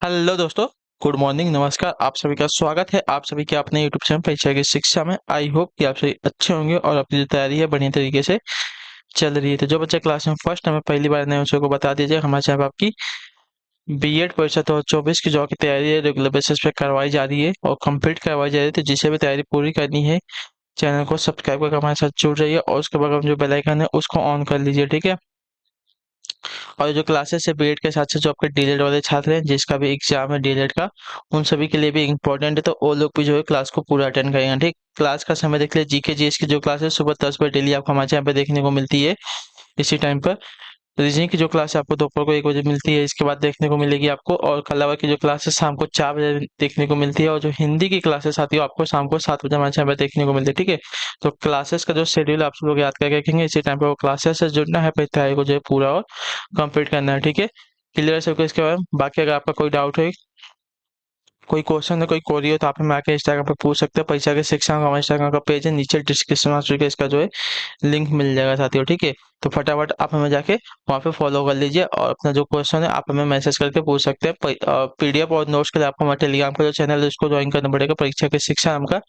Hello दोस्तों। Good morning, नमस्कार। आप सभी का स्वागत है आप सभी के अपने यूट्यूब चैनल परीक्षा की शिक्षा में। आई होप कि आप सभी अच्छे होंगे और अपनी जो तैयारी है बढ़िया तरीके से चल रही है। तो जो बच्चे क्लास में फर्स्ट हमें पहली बार नए बच्चों को बता दीजिए, हमारे चैनल पर आपकी बीएड परीक्षा 2024 की जो की तैयारी है रेगुलर बेसिस पे करवाई जा रही है और कंप्लीट करवाई जा रही है। तो जिसे भी तैयारी पूरी करनी है, चैनल को सब्सक्राइब करके हमारे साथ जुड़ जाइए और उसके बाद जो बेल आइकन है उसको ऑन कर लीजिए, ठीक है। और जो क्लासेस है बीएड के साथ साथ जो आपके डीएलएड वाले छात्र हैं जिसका भी एग्जाम है डीएलएड का, उन सभी के लिए भी इम्पोर्टेंट है। तो वो लोग भी जो है क्लास को पूरा अटेंड करेंगे, ठीक। क्लास का समय देख लिया, जीके जीएस की जो क्लास है सुबह 10 बजे डेली आपको हमारे यहाँ पे देखने को मिलती है इसी टाइम पर। रीजनिंग की जो क्लास है आपको दोपहर को 1 बजे मिलती है, इसके बाद देखने को मिलेगी आपको। और कल की जो क्लास है शाम को 4 बजे देखने को मिलती है। और जो हिंदी की क्लासेस आती है आपको शाम को 7 बजे हमारे यहाँ पे देखने को मिलती है, ठीक है। तो क्लासेस का जो शेड्यूल आप सब लोग याद करके रखेंगे, इसी टाइम पे वो क्लासेस से जुड़ना है, अपनी तैयारी को जो है पूरा और कंप्लीट करना है, ठीक है। क्लियर है सबको इसके बारे में? बाकी अगर आपका कोई डाउट है, कोई क्वेश्चन है, कोई क्वेरी हो, तो आप हमें आके इंस्टाग्राम पे पूछ सकते हैं। परीक्षा के शिक्षा का हमारे इंस्टाग्राम का पेज है, नीचे डिस्क्रिप्शन में इसका जो है लिंक मिल जाएगा साथियों, ठीक है। तो फटाफट आप हमें जाके वहाँ पे फॉलो कर लीजिए और अपना जो क्वेश्चन है आप हमें मैसेज करके पूछ सकते हैं। पीडीएफ और नोट्स के लिए आपको हमारे टेलीग्राम का जो चैनल है उसको ज्वाइन करना पड़ेगा। परीक्षा की शिक्षा नाम का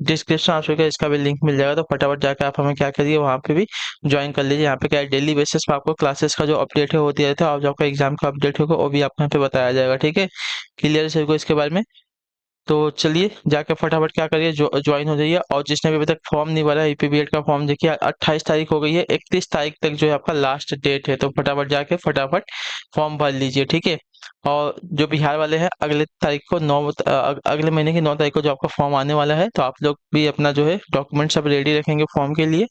डिस्क्रिप्शन आप सभी इसका भी लिंक मिल जाएगा। तो फटाफट जाकर आप हमें क्या करिए, वहाँ पे भी ज्वाइन कर लीजिए। यहाँ पे क्या है, डेली बेसिस पे आपको क्लासेस का जो अपडेट है होती रहता है और जो आपका एग्जाम का अपडेट होगा वो भी आपको यहाँ पे बताया जाएगा, ठीक है। क्लियर है सभी को इसके बारे में? तो चलिए जाके फटाफट क्या करिए, ज्वाइन हो जाइए। और जिसने भी अभी तक फॉर्म नहीं भरा है ईपीबीएड का फॉर्म, देखिए 28 तारीख हो गई है, 31 तारीख तक जो है आपका लास्ट डेट है। तो फटाफट जाके फटाफट फॉर्म भर लीजिए, ठीक है। और जो बिहार वाले हैं अगले तारीख को अगले महीने की 9 तारीख को जो आपका फॉर्म आने वाला है, तो आप लोग भी अपना जो है डॉक्यूमेंट सब रेडी रखेंगे फॉर्म के लिए।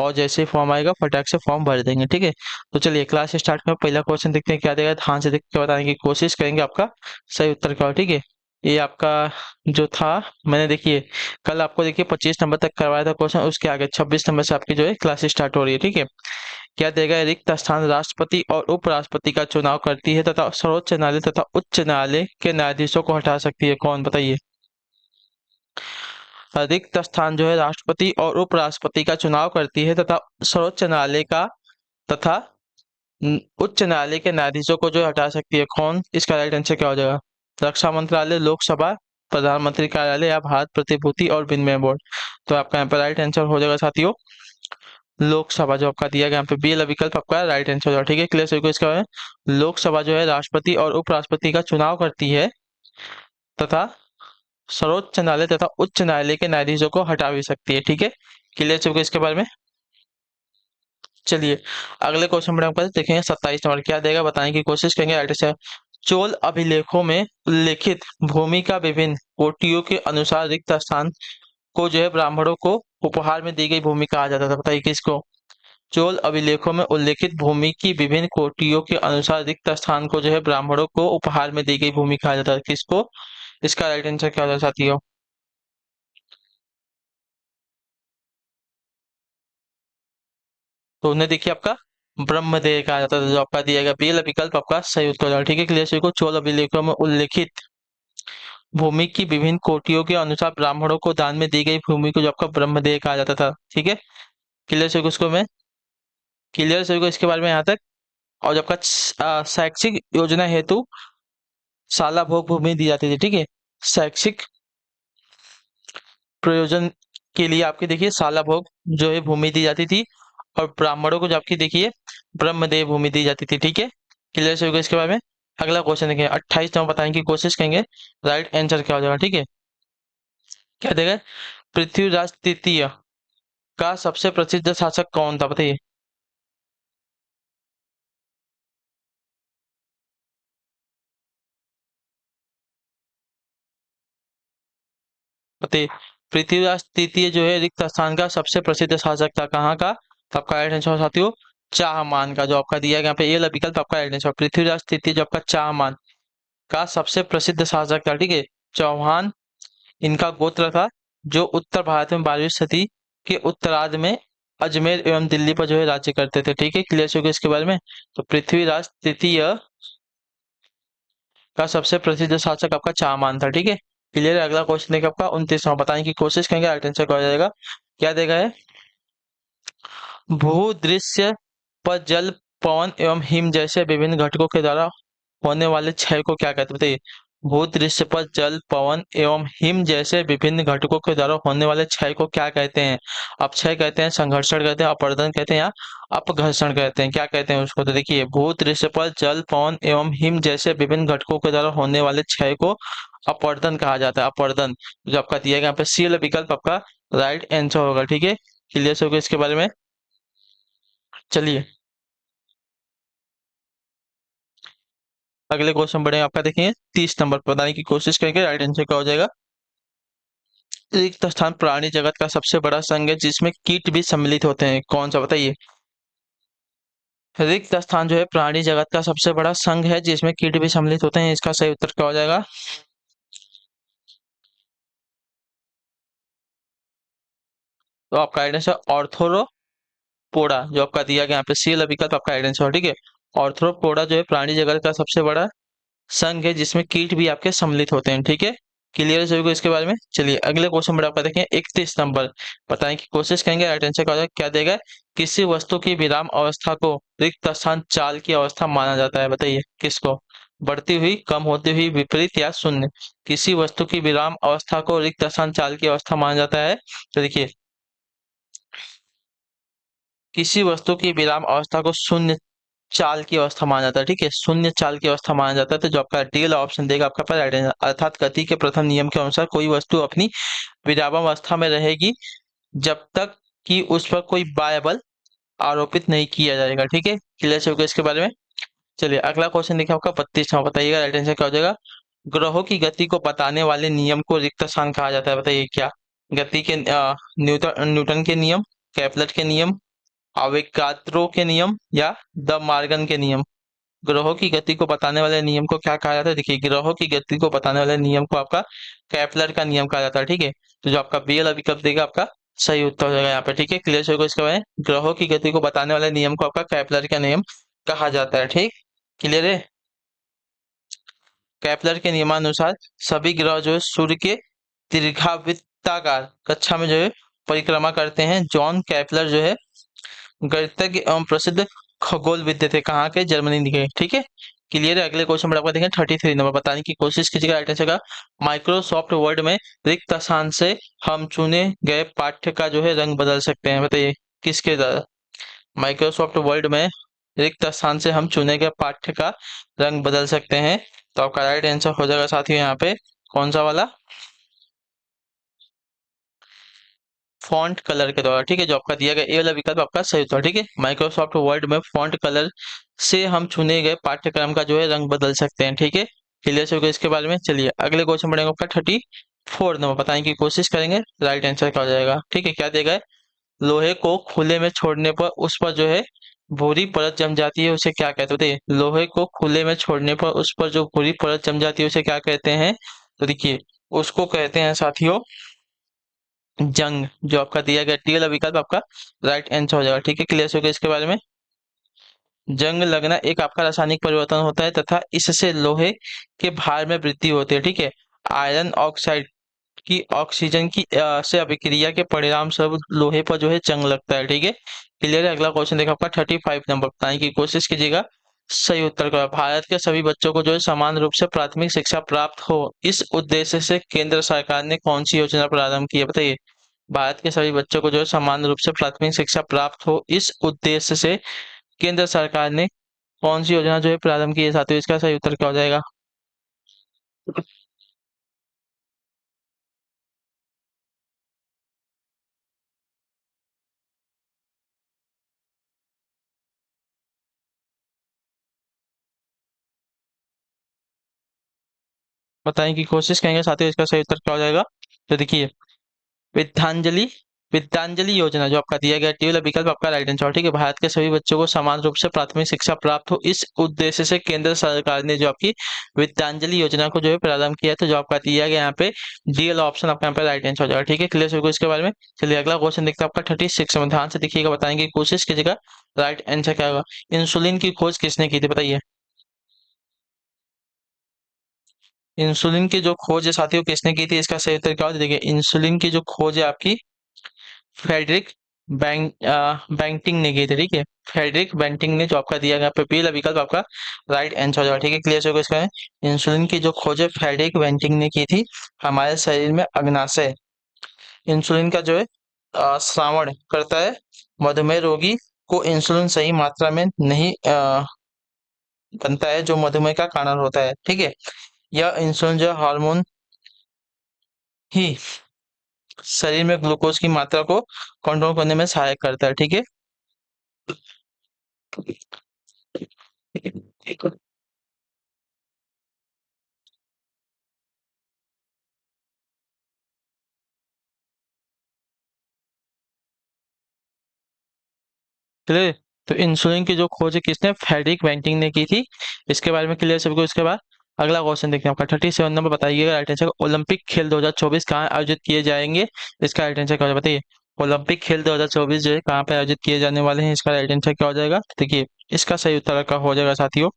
और जैसे ही फॉर्म आएगा फटाक से फॉर्म भर देंगे, ठीक है। तो चलिए क्लास स्टार्ट करें। पहला क्वेश्चन देखते हैं क्या देगा, ध्यान से देख के बताने की कोशिश करेंगे, आपका सही उत्तर क्या हो, ठीक है। ये आपका जो था, मैंने देखिए कल आपको देखिए 25 नंबर तक करवाया था क्वेश्चन, उसके आगे 26 नंबर से आपकी जो है क्लास स्टार्ट हो रही है, ठीक है। क्या देगा, रिक्त स्थान राष्ट्रपति और उपराष्ट्रपति का चुनाव करती है तथा सर्वोच्च न्यायालय तथा उच्च न्यायालय के न्यायाधीशों को हटा सकती है, कौन बताइए। रिक्त स्थान जो है राष्ट्रपति और उपराष्ट्रपति का चुनाव करती है तथा सर्वोच्च न्यायालय का तथा उच्च न्यायालय के न्यायाधीशों को जो हटा सकती है, कौन। इसका राइट आंसर क्या हो जाएगा, रक्षा मंत्रालय, लोकसभा, प्रधानमंत्री कार्यालय या भारत प्रतिभूति और विनिमय बोर्ड। तो आपका यहाँ पर राइट आंसर हो जाएगा साथियों लोकसभा, जो आपका दिया गया यहाँ पे बी वाला विकल्प आपका राइट आंसर हो जाएगा, ठीक है। क्लियर सभी को इसका है? लोकसभा जो है राष्ट्रपति और उपराष्ट्रपति का चुनाव करती है तथा सर्वोच्च न्यायालय तथा उच्च न्यायालय के न्यायाधीशों को हटा भी सकती है, ठीक है। क्लियर सभी को इसके बारे में? चलिए अगले क्वेश्चन में हम देखेंगे 27 नंबर, क्या देगा बताने की कोशिश करेंगे। राइट आंसर, चोल अभिलेखों में उल्लेखित भूमि का विभिन्न कोटियों के अनुसार रिक्त स्थान को जो है ब्राह्मणों को उपहार में दी गई भूमि कहा जाता था, बताइए किसको। चोल अभिलेखों में उल्लेखित भूमि की विभिन्न कोटियों के अनुसार रिक्त स्थान को जो है ब्राह्मणों को उपहार में दी गई भूमि कहा जाता है, किसको। इसका राइट आंसर क्या होता साथियों। तो उन्हें देखिए आपका ब्रह्मदेव कहा जाता था, जो आपका दिया गया बी वाला विकल्प आपका सही उत्तर होगा, ठीक है। क्लियर सभी को, चोल अभिलेखों में उल्लेखित भूमि की विभिन्न कोटियों के अनुसार ब्राह्मणों को दान में दी गई भूमि को जो आपका ब्रह्मदेव कहा जाता था, ठीक है। क्लियर सभी को इसको मैं, क्लियर सभी को इसके बारे में यहाँ तक। और जो आपका शैक्षिक योजना हेतु साला भोग भूमि दी जाती थी, ठीक है। शैक्षिक प्रयोजन के लिए आपकी देखिए साला भोग जो है भूमि दी जाती थी और ब्राह्मणों को जो आपकी देखिए ब्रह्मदेव भूमि दी जाती थी, ठीक है। क्लियर सभी को इसके बारे में? अगला क्वेश्चन देखेंगे 28 नंबर, बताने की कोशिश करेंगे राइट आंसर क्या हो जाएगा, ठीक है। क्या देगा, पृथ्वीराज तृतीय का सबसे प्रसिद्ध शासक कौन था, बताइए। बताइए, पृथ्वीराज तृतीय जो है रिक्त स्थान का सबसे प्रसिद्ध शासक था, कहाँ का। तो आपका राइट आंसर साथियों चाहमान का, जो आपका दिया गया यहाँ पे ये वाला विकल्प आपका राइट आंसर। पृथ्वीराज तृतीय जो आपका चाहमान का सबसे प्रसिद्ध शासक था, ठीक है। चौहान इनका गोत्र था, जो उत्तर भारत में 12वीं सदी के उत्तरार्ध में अजमेर एवं दिल्ली पर जो है राज्य करते थे, ठीक है। क्लियर हो गया इसके बारे में? तो पृथ्वीराज तृतीय का सबसे प्रसिद्ध शासक आपका चाहमान था, ठीक है। क्लियर है? अगला क्वेश्चन देखिए आपका 29वां, बताने की कोशिश करेंगे राइट आंसर क्या हो जाएगा। क्या देगा है, भूदृश्य पर जल, पवन एवं हिम जैसे विभिन्न घटकों के द्वारा होने वाले क्षय को क्या कहते हैं बताइए। भूदृश्य पर जल, पवन एवं हिम जैसे विभिन्न घटकों के द्वारा होने वाले क्षय को क्या कहते हैं। अपक्षय कहते हैं, संघर्षण कहते हैं, अपरदन कहते हैं या अपघर्षण कहते हैं। क्या कहते हैं उसको, तो देखिए भूदृश्य पर जल, पवन एवं हिम जैसे विभिन्न घटकों के द्वारा होने वाले क्षय को अपरदन कहा जाता है। अपरदन जो आपका दिया गया यहाँ पे सी वाला विकल्प आपका राइट आंसर होगा। ठीक है, क्लियर हो गया इसके बारे में। चलिए अगले क्वेश्चन बढ़े आपका, देखिए 30 नंबर बताने की कोशिश करेंगे, राइट आंसर क्या हो जाएगा। रिक्त स्थान प्राणी जगत का सबसे बड़ा संघ है जिसमें कीट भी सम्मिलित होते हैं, कौन सा बताइए। रिक्त स्थान जो है प्राणी जगत का सबसे बड़ा संघ है जिसमें कीट भी सम्मिलित होते हैं, इसका सही उत्तर क्या हो जाएगा। तो आपका राइट आंसर ऑर्थ्रोपोडा, जो आपका दिया गया यहाँ पे सी वाला विकल्प आपका राइट आंसर। ठीक है, ऑर्थ्रोपोडा जो है प्राणी जगत का सबसे बड़ा संघ है जिसमें कीट भी आपके सम्मिलित होते हैं। ठीक है, क्लियर है सभी को इसके बारे में। चलिए अगले क्वेश्चन में आपका देखें 31 नंबर बताने की कोशिश करेंगे, राइट आंसर क्या हो जाएगा। क्या देगा, किसी वस्तु की विराम अवस्था को रिक्त स्थान चाल की अवस्था माना जाता है, बताइए किसको। बढ़ती हुई, कम होती हुई, विपरीत या शून्य। किसी वस्तु की विराम अवस्था को रिक्त स्थान चाल की अवस्था माना जाता है। तो देखिए किसी वस्तु की विराम अवस्था को शून्य चाल की अवस्था माना जाता है। ठीक है, शून्य चाल की अवस्था माना जाता है। तो जो आपका डी वाला ऑप्शन देगा आपका राइट आंसर, अर्थात गति के प्रथम नियम के अनुसार कोई वस्तु अपनी विरामावस्था में रहेगी जब तक कि उस पर कोई बाह्य बल आरोपित नहीं किया जाएगा। ठीक है, क्लियर से होगा इसके बारे में। चलिए अगला क्वेश्चन देखिए आपका 32वां, बताइएगा राइट आंसर क्या हो जाएगा। ग्रहों की गति को बताने वाले नियम को रिक्त स्थान कहा जाता है, बताइए क्या। गति के न्यूटन न्यूटन के नियम, केपलर के नियम, अवोगाद्रो के नियम या द मार्गन के नियम। ग्रहों की गति को बताने वाले नियम को क्या कहा जाता है, देखिए ग्रहों की गति को बताने वाले नियम को आपका केपलर का नियम कहा जाता है। ठीक है, तो जो आपका बी वाला विकल्प देगा आपका सही उत्तर हो जाएगा यहाँ पे। ठीक है, क्लियर होगा इसके बारे में। ग्रहों की गति को बताने वाले नियम को आपका केपलर का नियम कहा जाता है। ठीक, क्लियर है। केपलर के नियमानुसार सभी ग्रह जो है सूर्य के दीर्घावृत्ताकार कक्षा में जो है परिक्रमा करते हैं। जॉन केपलर जो है गणितज्ञ एवं प्रसिद्ध खगोलविद थे, कहाँ के, जर्मनी के। ठीक है, क्लियर है। अगले क्वेश्चन पर आपका देखें 33 नंबर बताने की कोशिश कीजिएगा, राइट आंसर का। माइक्रोसॉफ्ट वर्ड में रिक्त स्थान से हम चुने गए पाठ्य का जो है रंग बदल सकते हैं, बताइए किसके द्वारा। माइक्रोसॉफ्ट वर्ड में रिक्त स्थान से हम चुने गए पाठ्य का रंग बदल सकते हैं। तो आपका राइट आंसर हो जाएगा साथियों यहाँ पे कौन सा वाला, फॉन्ट कलर के द्वारा। ठीक है, जो आपका दिया गया ए वाला विकल्प आपका सही उत्तर। ठीक है, माइक्रोसॉफ्ट वर्ड में फॉन्ट कलर से हम चुने गए पाठ्यक्रम का जो है रंग बदल सकते हैं। ठीक है, क्लियर हो गया इसके बारे में। चलिए अगले क्वेश्चन बढ़ेगा आपका 34 नंबर बताने की कोशिश करेंगे, राइट आंसर क्या हो जाएगा। ठीक है, क्या देगा है? लोहे को खुले में छोड़ने पर उस पर जो है भूरी परत जम जाती है, उसे क्या कहते हैं। लोहे को खुले में छोड़ने पर उस पर जो भूरी परत जम जाती है उसे क्या कहते हैं, तो देखिए उसको कहते हैं साथियों जंग, जो आपका दिया गया टी वाला विकल्प आपका राइट आंसर हो जाएगा। ठीक है, क्लियर हो गया इसके बारे में। जंग लगना एक आपका रासायनिक परिवर्तन होता है तथा इससे लोहे के भार में वृद्धि होती है। ठीक है, आयरन ऑक्साइड की ऑक्सीजन की से अभिक्रिया के परिणाम स्वरूप लोहे पर जो है जंग लगता है। ठीक है, क्लियर है। अगला क्वेश्चन देखा आपका 35 नंबर बताने की कोशिश कीजिएगा, सही उत्तर का। भारत के सभी बच्चों को जो है समान रूप से प्राथमिक शिक्षा प्राप्त हो, इस उद्देश्य से केंद्र सरकार ने कौन सी योजना प्रारंभ की है, बताइए। भारत के सभी बच्चों को जो है समान रूप से प्राथमिक शिक्षा प्राप्त हो, इस उद्देश्य से केंद्र सरकार ने कौन सी योजना जो है प्रारंभ की है साथियों, इसका सही उत्तर क्या हो जाएगा। बताने की कोशिश करेंगे साथियों, इसका सही उत्तर क्या हो जाएगा। तो देखिए विद्यांजलि विद्यांजलि योजना जो आपका दिया गया टी वाला विकल्प आपका राइट आंसर। ठीक है, भारत के सभी बच्चों को समान रूप से प्राथमिक शिक्षा प्राप्त हो, इस उद्देश्य से केंद्र सरकार ने जो आपकी विद्यांजलि योजना को जो है प्रारंभ किया है। तो जो आपका दिया गया यहाँ पे डी वाला ऑप्शन आपका यहाँ पे राइट आंसर हो जाएगा। ठीक है, क्लियर होगा इसके बारे में। चलिए अगला क्वेश्चन देखते हैं आपका 36 में, ध्यान से देखिएगा, बताने की कोशिश कीजिएगा, राइट आंसर क्या होगा। इंसुलिन की खोज किसने की थी, बताइए। इंसुलिन की जो खोज है साथियों किसने की थी, इसका सही उत्तर क्या होगा। देखिए इंसुलिन की जो खोज है आपकी फ्रेडरिक बैंटिंग ने की थी, ठीक है। फ्रेडरिक बैंटिंग ने जो आपका दिया गया पे पहला विकल्प आपका राइट आंसर हो जाएगा, ठीक है। क्लियर होगा इसका। इंसुलिन की जो खोज है फ्रेडरिक बैंटिंग ने की थी। हमारे शरीर में अग्नाशय इंसुलिन का जो है श्रावण करता है। मधुमेह रोगी को इंसुलिन सही मात्रा में नहीं बनता है, जो मधुमेह का कारण होता है, ठीक है। यह इंसुलिन जो हार्मोन ही शरीर में ग्लूकोज की मात्रा को कंट्रोल करने में सहायक करता है, ठीक है। क्लियर। तो इंसुलिन की जो खोज है किसने, फ्रेडरिक बैंटिंग ने की थी। इसके बारे में क्लियर सबको। इसके बाद अगला क्वेश्चन देखते हैं आपका 37 नंबर। बताइएगा राइट आंसर। ओलंपिक खेल 2024 कहाँ आयोजित किए जाएंगे, इसका राइट आंसर क्या हो जाएगा बताइए। ओलंपिक खेल 2024 जो है कहाँ पे आयोजित किए जाने वाले हैं, इसका राइट आंसर क्या हो जाएगा। देखिए इसका सही उत्तर का हो जाएगा साथियों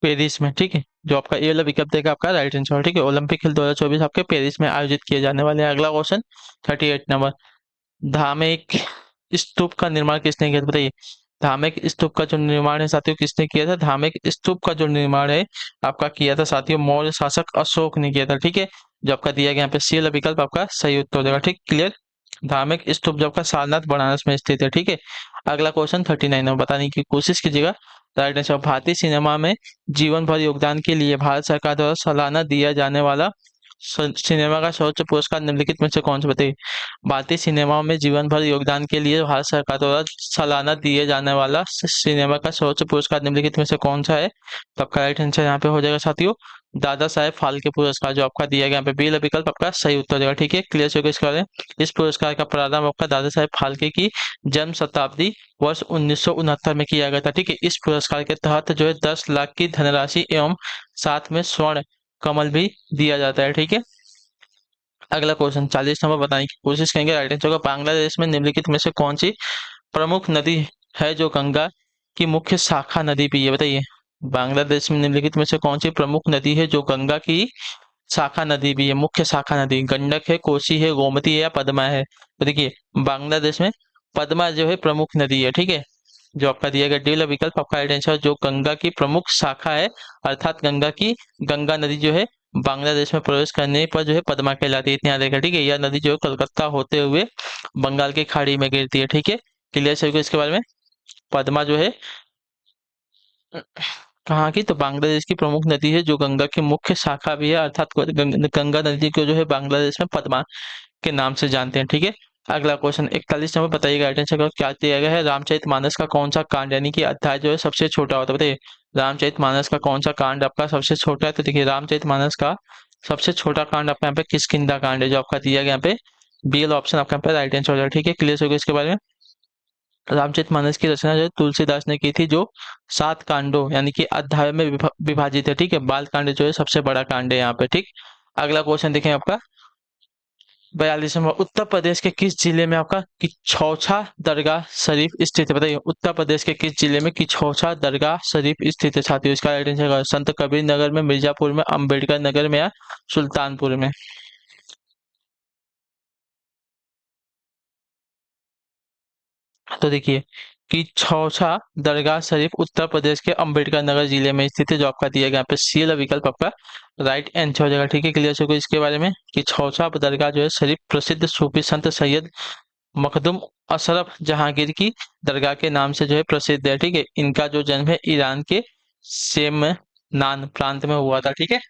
पेरिस में, ठीक है। जो आपका ये वाला विकल्प देगा आपका राइट आंसर, ठीक है। ओलंपिक खेल 2024 आपके पेरिस में आयोजित किए जाने वाले हैं। अगला क्वेश्चन 38 नंबर। धार्मिक स्तूप का निर्माण किसने किया था बताइए। धार्मिक स्तूप का जो निर्माण है साथियों किसने किया था। धार्मिक स्तूप का जो निर्माण है आपका किया था साथियों मौर्य शासक अशोक ने किया था, ठीक है। जो आपका दिया गया यहाँ पे सी वाला विकल्प आपका सही उत्तर हो जाएगा, ठीक। क्लियर। धार्मिक स्तूप जो आपका सारनाथ बनारस में स्थित है, ठीक है। अगला क्वेश्चन 39 में बताने की कोशिश कीजिएगा। Right answer. भारतीय सिनेमा में जीवन भर योगदान के लिए भारत सरकार द्वारा सालाना दिया जाने वाला सिनेमा का सर्वोच्च पुरस्कार निम्नलिखित में से कौन सा बताइए। भारतीय सिनेमा में जीवन भर योगदान के लिए भारत सरकार द्वारा सालाना दिए जाने वाला सिनेमा का सर्वोच्च पुरस्कार निम्नलिखित में से कौन सा है। तो आपका राइट आंसर यहाँ पे हो जाएगा साथियों दादा साहेब फाल्के पुरस्कार। जो आपका दिया गया यहाँ पे बी विकल्प आपका सही उत्तर देगा, ठीक है। क्लियर होगा इसके बारे में। इस पुरस्कार का प्रारंभ आपका दादा साहेब फाल्के की जन्म शताब्दी वर्ष 1969 में किया गया था, ठीक है। इस पुरस्कार के तहत जो है 10 लाख की धनराशि एवं साथ में स्वर्ण कमल भी दिया जाता है, ठीक है। अगला क्वेश्चन 40 नंबर बताने की कोशिश करेंगे। राइट आंसर होगा बांग्लादेश में निम्नलिखित में से कौन सी प्रमुख नदी है जो गंगा की मुख्य शाखा नदी भी है बताइए। बांग्लादेश में निम्नलिखित में से कौन सी प्रमुख नदी है जो गंगा की शाखा नदी भी है, मुख्य शाखा नदी। गंडक है, कोसी है, गोमती है या पद्मा है। तो देखिए बांग्लादेश में पद्मा जो है प्रमुख नदी है, ठीक है। जो आपका दिया गया डी वाला विकल्प आपका राइट आंसर जो गंगा की प्रमुख शाखा है, अर्थात गंगा नदी जो है बांग्लादेश में प्रवेश करने पर जो है पद्मा कहलाती है, इतना याद रखिएगा, ठीक है। यह नदी जो है कलकत्ता होते हुए बंगाल की खाड़ी में गिरती है, ठीक है। क्लियर सभी को इसके बारे में। पद्मा जो है कहाँ की, तो बांग्लादेश की प्रमुख नदी है जो गंगा की मुख्य शाखा भी है, अर्थात गंगा नदी को जो है बांग्लादेश में पद्मा के नाम से जानते हैं, ठीक है। अगला क्वेश्चन 41 नंबर। बताइएगा राइट आंसर क्या दिया गया है। रामचरितमानस का कौन सा कांड यानी कि अध्याय जो है सबसे छोटा होता है बताइए। रामचरितमानस का कौन सा कांड आपका सबसे छोटा है। तो देखिए रामचरितमानस का सबसे छोटा कांड आपका यहाँ पे किष्किंधा कांड है, जो आपका दिया गया यहाँ पे बी वाला ऑप्शन आपका यहाँ पे राइट आंसर हो जाएगा, ठीक है। क्लियर हो गया इसके बारे में। रामचरितमानस की रचना जो है तुलसीदास ने की थी, जो 7 कांडों यानी कि अध्याय में विभाजित है, ठीक है। बाल कांड जो है सबसे बड़ा कांड है यहाँ पे, ठीक। अगला क्वेश्चन देखें आपका 42 नंबर। उत्तर प्रदेश के किस जिले में आपका किछौछा दरगाह शरीफ स्थित है बताइए। उत्तर प्रदेश के किस जिले में किछौछा दरगाह शरीफ स्थित है साथियों। इसका राइट आंसर है संत कबीर नगर में, मिर्जापुर में, अंबेडकर नगर में या सुल्तानपुर में। तो देखिए कि छौछा दरगाह शरीफ उत्तर प्रदेश के अंबेडकर नगर जिले में स्थित है। जो आपका दिया गया यहाँ पे सी वाला विकल्प आपका राइट आंसर हो जाएगा, ठीक है। क्लियर हो इसके बारे में कि छौछा दरगाह जो है शरीफ प्रसिद्ध सूफी संत सैयद मखदूम अशरफ जहांगीर की दरगाह के नाम से जो है प्रसिद्ध है, ठीक है। इनका जो जन्म है ईरान के सेम नान प्रांत में हुआ था, ठीक है।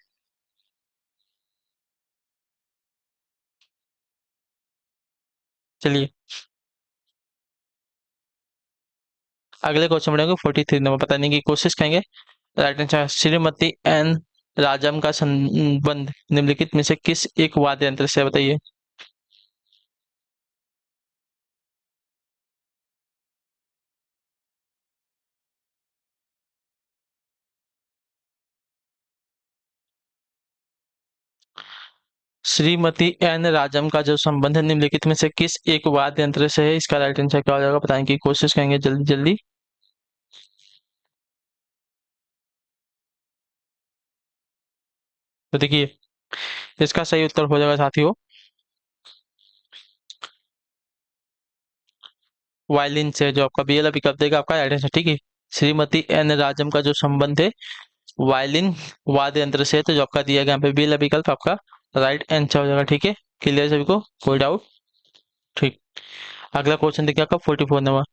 चलिए अगले क्वेश्चन बढ़ेंगे 43 नंबर। बताने की कोशिश करेंगे। Right answer Shrimati N Rajam का संबंध निम्नलिखित में से किस एक वाद्य यंत्र से है? बताइए। श्रीमती एन राजम का जो संबंध है निम्नलिखित में से किस एक वाद्य यंत्र से है, इसका राइट आंसर क्या हो जाएगा बताने की कोशिश करेंगे जल्दी जल्दी। तो देखिए इसका सही उत्तर हो जाएगा साथियों वायलिन से, जो आपका बीएल विकल्प देगा आपका राइट आंसर। ठीक है, श्रीमती एन राजम का जो संबंध है वायलिन वाद्य यंत्र से है, तो जो आपका दिया गया यहाँ पे बीएल विकल्प आपका राइट आंसर हो जाएगा। ठीक है, क्लियर सभी को, कोई डाउट? ठीक। अगला क्वेश्चन देखिए आपका 44 नंबर।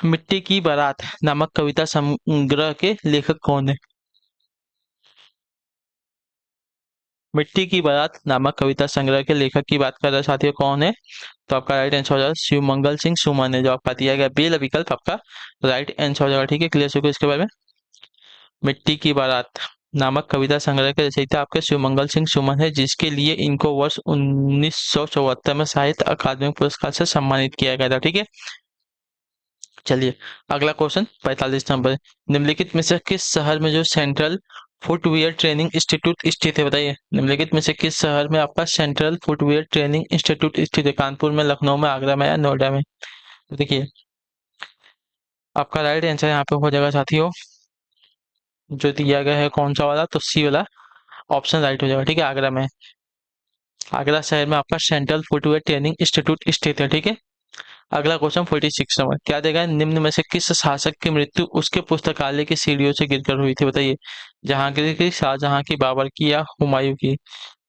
मिट्टी की बारात नामक कविता संग्रह के लेखक कौन है? मिट्टी की बारात नामक कविता संग्रह के लेखक की बात कर रहे हैं साथियों, कौन है? तो आपका राइट आंसर हो जाएगा शिव मंगल सिंह सुमन है, जो आपका दिया गया बी विकल्प आपका राइट आंसर हो जाएगा। ठीक है, क्लियर सभी को इसके बारे में। मिट्टी की बारात नामक कविता संग्रह के रचयिता आपके शिवमंगल सिंह सुमन है, जिसके लिए इनको वर्ष 1974 में साहित्य अकादमी पुरस्कार से सम्मानित किया गया था। ठीक है, चलिए अगला क्वेश्चन 45 नंबर। निम्नलिखित में से किस शहर में जो सेंट्रल फुटवियर ट्रेनिंग इंस्टीट्यूट स्थित है, बताइए। निम्नलिखित में से किस शहर में आपका सेंट्रल फुटवियर ट्रेनिंग इंस्टीट्यूट स्थित है? कानपुर में, लखनऊ में, आगरा में या नोएडा में? तो देखिए आपका राइट आंसर यहाँ पे हो जाएगा साथियों, जो दिया गया है कौन सा वाला, तो सी वाला ऑप्शन राइट हो जाएगा। ठीक है, आगरा में, आगरा शहर में आपका सेंट्रल फुटवेयर ट्रेनिंग इंस्टीट्यूट स्थित है। ठीक है, अगला क्वेश्चन 46 नंबर। क्या देगा, निम्न में से किस शासक की मृत्यु उसके पुस्तकालय की सीढ़ियों से गिरकर हुई थी, बताइए। जहांगीर की, शाहजहां की, बाबर की या हुमायूं की?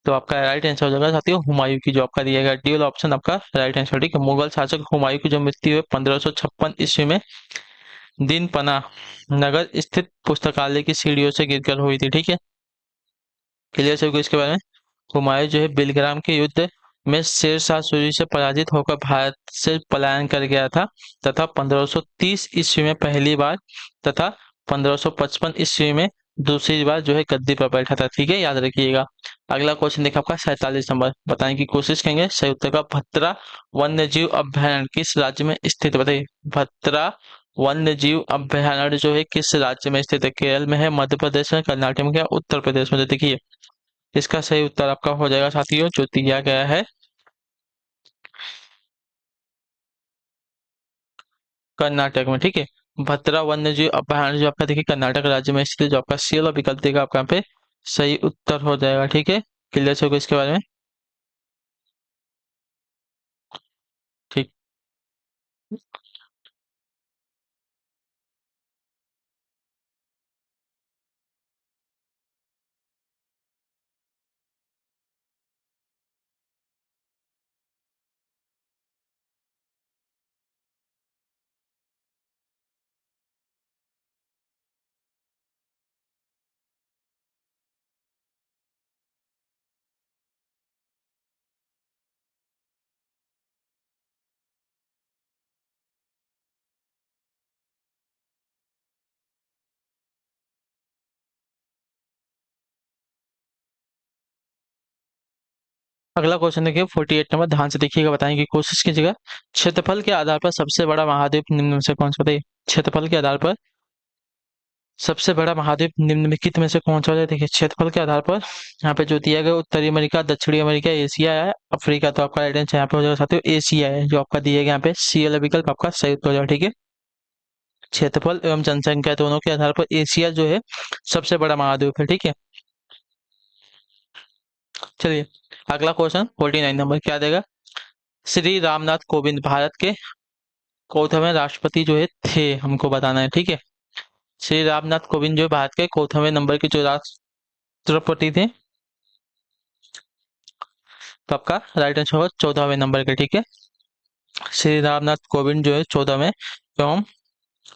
तो आपका राइट आंसर हो जाएगा साथियों हुमायूं की, जो आपका दिया गया डी वाला ऑप्शन आपका राइट आंसर। ठीक है, मुगल शासक हुमायूं की जो मृत्यु है 1556 ईस्वी में दिन पना नगर स्थित पुस्तकालय की सीढ़ियों से गिरकर हुई थी। ठीक है, क्लियर सबको इसके बारे में। हुमायूं जो है बिलग्राम के युद्ध में शेर शाह सूरी से पराजित होकर भारत से पलायन कर गया था, तथा 1530 ईस्वी में पहली बार तथा 1555 ईस्वी में दूसरी बार जो है गद्दी पर बैठा था। ठीक है, याद रखिएगा। अगला क्वेश्चन देखा आपका 47 नंबर। बताने की कोशिश करेंगे सही उत्तर का। भत्रा वन्य जीव अभ्यारण्य किस राज्य में स्थित है, बताइए। भत्रा वन्य जीव अभ्यारण्य जो है किस राज्य में स्थित है? केरल में है, मध्य प्रदेश में, कर्नाटक में, या उत्तर प्रदेश में? तो देखिए इसका सही उत्तर आपका हो जाएगा साथियों, जो दिया गया है कर्नाटक में। ठीक है, भद्रा वन्य जीव अभयारण्य जो आपका देखिए कर्नाटक राज्य में स्थित है, जो आपका सी वाला विकल्प देगा आपका यहाँ पे सही उत्तर हो जाएगा। ठीक है, क्लियर से होगा इसके बारे में। ठीक। अगला क्वेश्चन देखिए 48 नंबर, ध्यान से देखिएगा, बताने की कोशिश कीजिएगा। क्षेत्रफल के आधार पर सबसे बड़ा महाद्वीप निम्न में से कौन सा, बताइए। क्षेत्रफल के आधार पर सबसे बड़ा महाद्वीप निम्नलिखित में से कौन सा है? देखिए क्षेत्रफल के आधार पर यहाँ पे जो दिया गया उत्तरी अमेरिका, दक्षिणी अमेरिका, एशिया है, अफ्रीका। तो आपका राइट आंसर यहाँ पे हो जाएगा साथियों एशिया है, जो आपका दिया गया यहाँ पे सी वाला विकल्प आपका सही उत्तर हो जाएगा। ठीक है, क्षेत्रफल एवं जनसंख्या दोनों के आधार पर एशिया जो है सबसे बड़ा महाद्वीप है। ठीक है, चलिए अगला क्वेश्चन 49 नंबर। क्या देगा, श्री रामनाथ कोविंद भारत के चौदहवें राष्ट्रपति जो है थे, हमको बताना है। ठीक है, श्री रामनाथ कोविंद जो है भारत के चौदहवें नंबर के जो राष्ट्रपति थे, तो आपका राइट आंसर होगा 14वें नंबर के। ठीक है, श्री रामनाथ कोविंद जो है 14वें एवं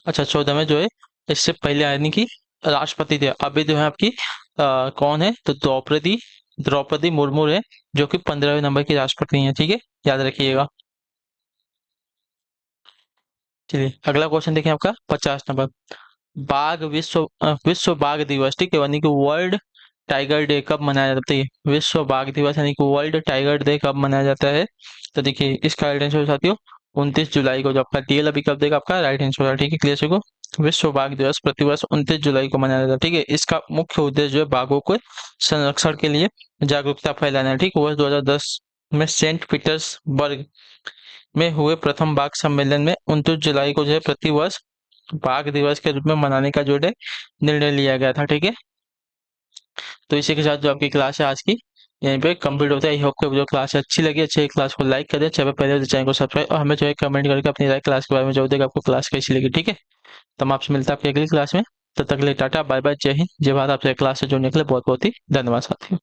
अच्छा 14वें जो है इससे पहले यानी कि राष्ट्रपति थे। अभी जो है आपकी कौन है, तो द्रौपदी द्रौपदी मुर्मू है, जो कि 15वें नंबर की राष्ट्रपति है। ठीक है, याद रखिएगा। चलिए अगला क्वेश्चन देखिए आपका 50 नंबर। विश्व बाघ दिवस, ठीक है, यानी कि वर्ल्ड टाइगर डे कब मनाया जाता है? विश्व बाघ दिवस यानी कि वर्ल्ड टाइगर डे कब मनाया जाता है? तो देखिए इसका राइट आंसर साथियों 29 जुलाई को, जो आपका डीएल अभी कब देगा आपका राइट आंसर होगा। ठीक है, क्लियर को। विश्व बाघ दिवस प्रतिवर्ष 29 जुलाई को मनाया जाता है। ठीक है, इसका मुख्य उद्देश्य जो है बाघों के संरक्षण के लिए जागरूकता फैलाना है। ठीक, वर्ष 2010 में सेंट पीटर्सबर्ग में हुए प्रथम बाघ सम्मेलन में 29 जुलाई को जो है प्रतिवर्ष बाघ दिवस के रूप में मनाने का जो है निर्णय लिया गया था। ठीक है, तो इसी के साथ जो आपकी क्लास है आज की यहीं पे कंप्लीट होता है। आई होप कि जो क्लास अच्छी लगी, अच्छी क्लास को लाइक कर दें, चाहे पहले चैनल को सब्सक्राइब और हमें जो है कमेंट करके अपनी राय क्लास के बारे में जरूर देगा आपको क्लास कैसी लगी। ठीक है, तो हम आपसे मिलते हैं आपकी अगली क्लास में। तब तक के लिए टाटा बाय बाय, जय हिंद जय भारत। आपसे क्लास से जुड़ने के लिए बहुत बहुत ही धन्यवाद साथियों।